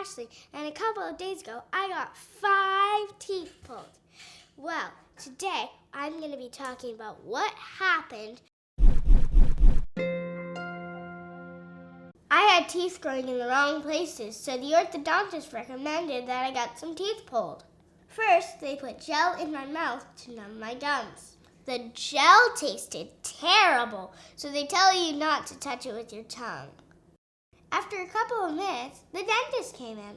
Ashley, and a couple of days ago, I got 5 teeth pulled. Well, today, I'm going to be talking about what happened. I had teeth growing in the wrong places, so the orthodontist recommended that I get some teeth pulled. First, they put gel in my mouth to numb my gums. The gel tasted terrible, so they tell you not to touch it with your tongue. After a couple of minutes, the dentist came in.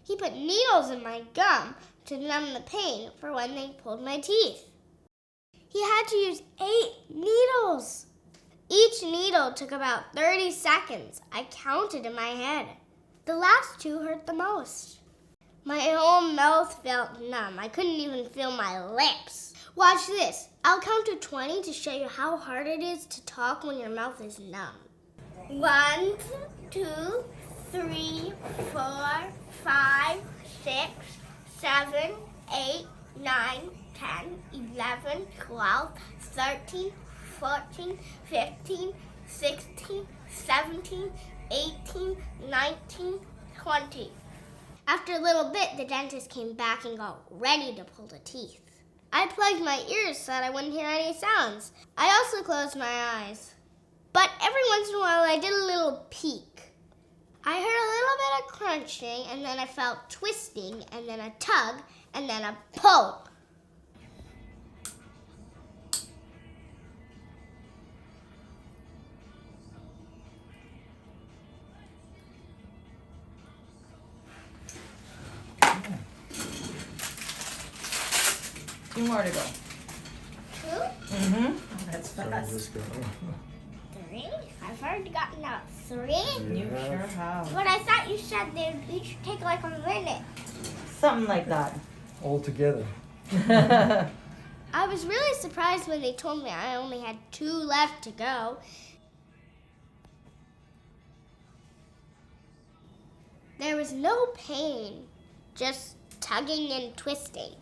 He put needles in my gum to numb the pain for when they pulled my teeth. He had to use 8 needles. Each needle took about 30 seconds. I counted in my head. The last 2 hurt the most. My whole mouth felt numb. I couldn't even feel my lips. Watch this. I'll count to 20 to show you how hard it is to talk when your mouth is numb. 1, 2, 3, 4, 5, 6, 7, 8, 9, 10, 11, 12, 13, 14, 15, 16, 17, 18, 19, 20. After a little bit, the dentist came back and got ready to pull the teeth. I plugged my ears so that I wouldn't hear any sounds. I also closed my eyes. But every once in a while, I did a little peek. I heard a little bit of crunching, and then I felt twisting, and then a tug, and then a pull. Two more to go. 2? Mm-hmm. That's fast. Just go. 3? I've already gotten out 3. You sure have. But I thought you said they would each take like a minute. Something like that. All together. I was really surprised when they told me I only had 2 left to go. There was no pain, just tugging and twisting.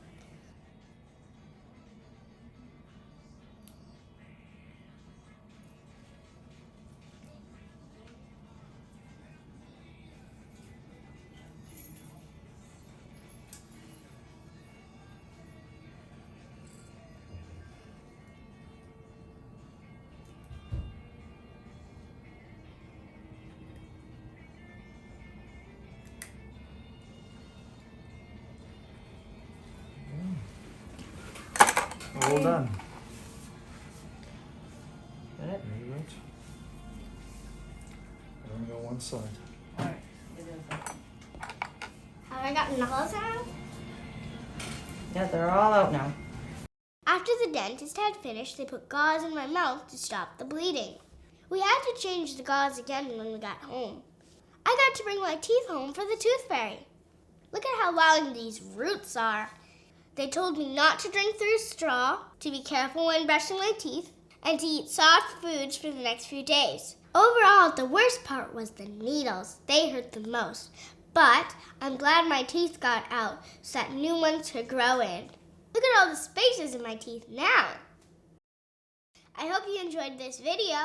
All done. Good. Very good. Only go one side. Alright. Have I gotten the holes out? Yeah, they're all out now. After the dentist had finished, they put gauze in my mouth to stop the bleeding. We had to change the gauze again when we got home. I got to bring my teeth home for the tooth fairy. Look at how long these roots are. They told me not to drink through a straw, to be careful when brushing my teeth, and to eat soft foods for the next few days. Overall, the worst part was the needles. They hurt the most. But I'm glad my teeth got out so that new ones could grow in. Look at all the spaces in my teeth now. I hope you enjoyed this video.